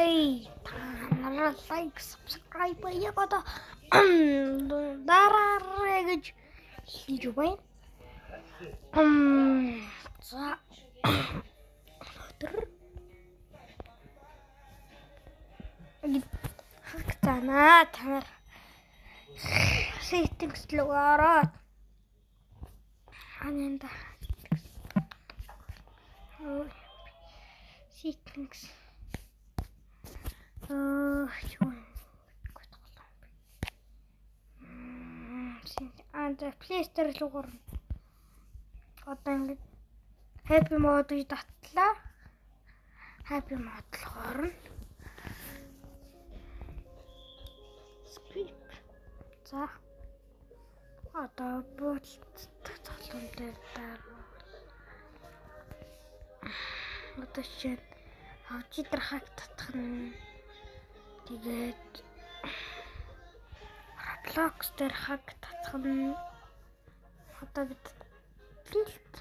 Hey, like, subscribe я года дараагаж хийж байна. За хагтана танаар settings руу ороод ананда settings Play Store руу орно. Одоо ингэ Happy Mode гэж татлаа. Happy Mode руу орно. Script. За. Одоо буудлт тоглоом дээр дараа. Одоо чинь авчидар хаг татах нь тэгээд Roblox дээр хаг татах нь одоо бид билт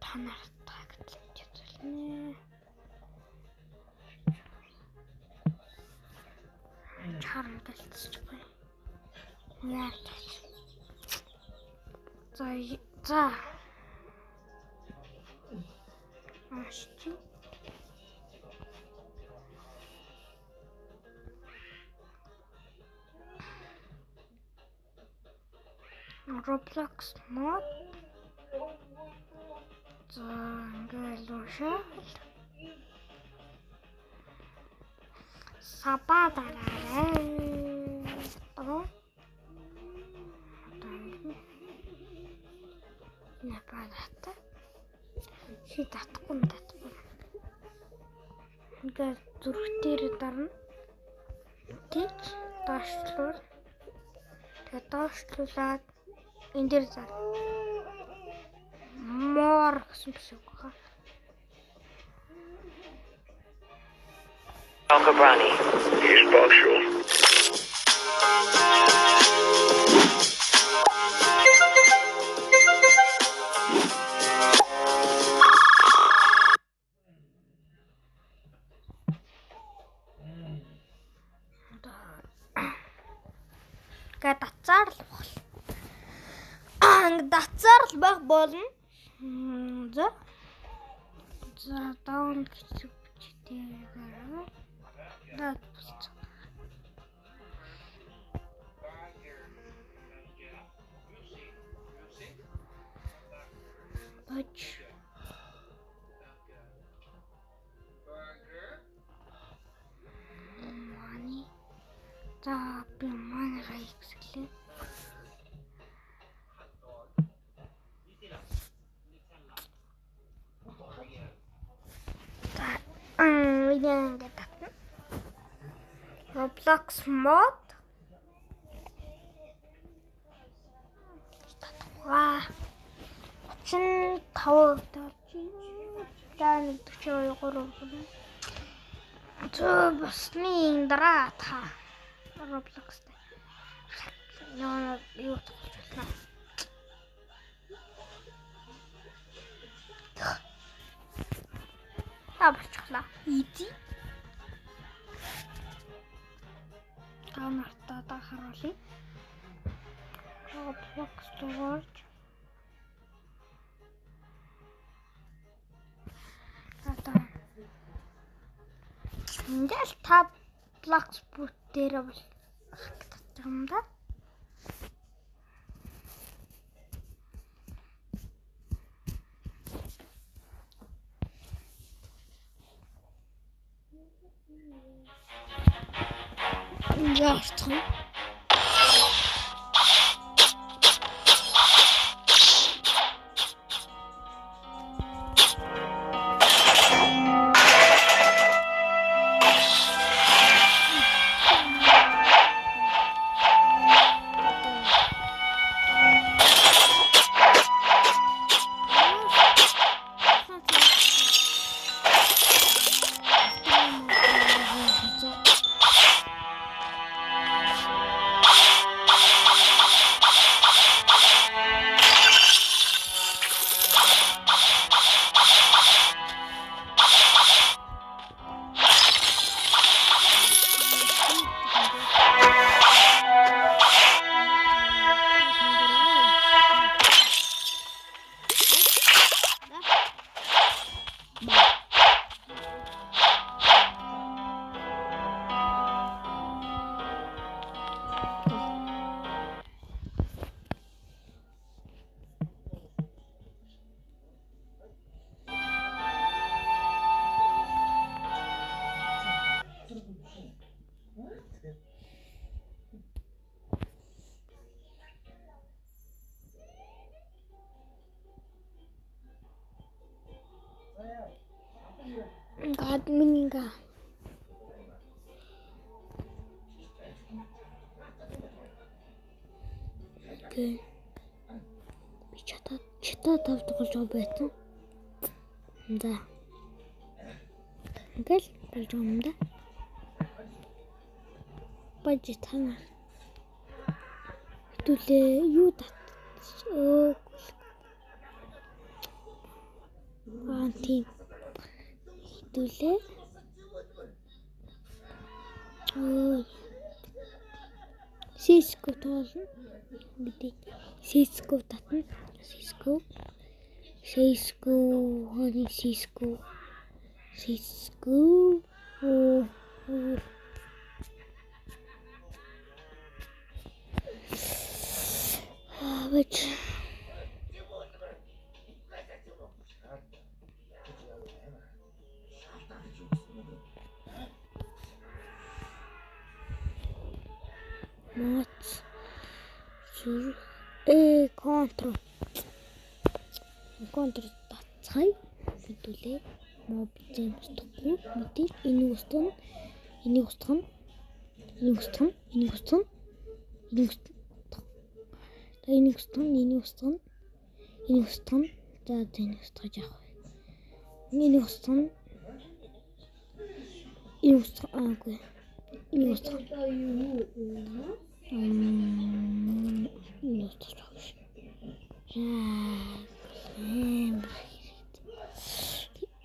танаар таглаж үзүүлнэ. Чарм гэлцчихгүй. Яагаад? За. Ашиг. Roblox mod. За, ингээл уушаа. Сападараа. Нападата. Шидатгүй. Ингээд зүрх дээр дарна. Тэг доошлуул. Тэгээ доошлуулаад энэ дээр зар. Мор гэсэн биш үү хаа. Alcabrani. He's partial. Дацаар л бол. Дацаар л байх болно. За down гэж бичээгээр. Дат. Бач. Мани. За би мани хайгсгэлээ. Roblox mod. Ваа. Чин 5 даа 42 басны дараа та Roblox юу тоглож байна. Абчглаа. Иди. Камертаа харуулъя. Roblox storage. Ингээл tab Roblox boot дээр бол хагтдаг юм да. Яарсан. админинга. Окей. Би чата тавтгалж байгаа байсан. За. Ингээл болж байгаа юм да. Бажит хана. Хэдүүлээ юу татчихөө. Тийм. Хэдүүлээ. Сиско тоолно. Мэдээ. Сиско татна. Сиско. Хоны Сиско. Бач. Мат. Контр тацгай. Хэдүүлээ. Моб зэмс төгөө. Мэдээ. Энийг устгана. За тэнийг устгаж явах. Энийг устгана. Аагүй. Энийг устгана.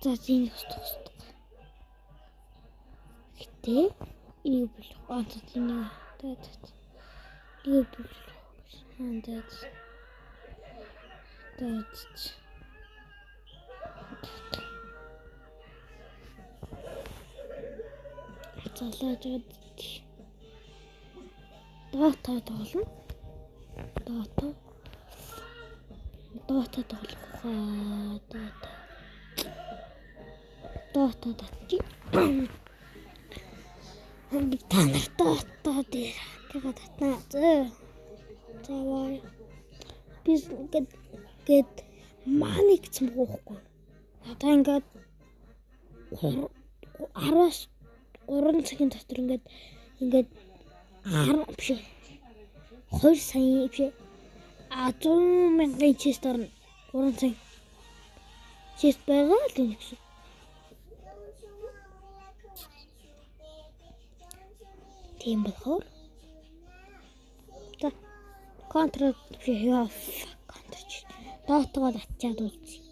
За тэнийг устгах. Гэтэ энийг болох. Тэнийг залааж дата тоглоно. Дата тоглох. Дата татчих. Би танаар дата дээр тэгээд татнаа. Заваа. Би гээд маник цэмгоохгүй. Одоо ингээд 10-аас 3 цагийн дотор ингээд 10 биш 2 сая биш 100,000 чест орно 3 цаг чест байгаа л юм гэсэн. Тийм болохоор за контрол биш яа контрч дотогоо атчаад үзье.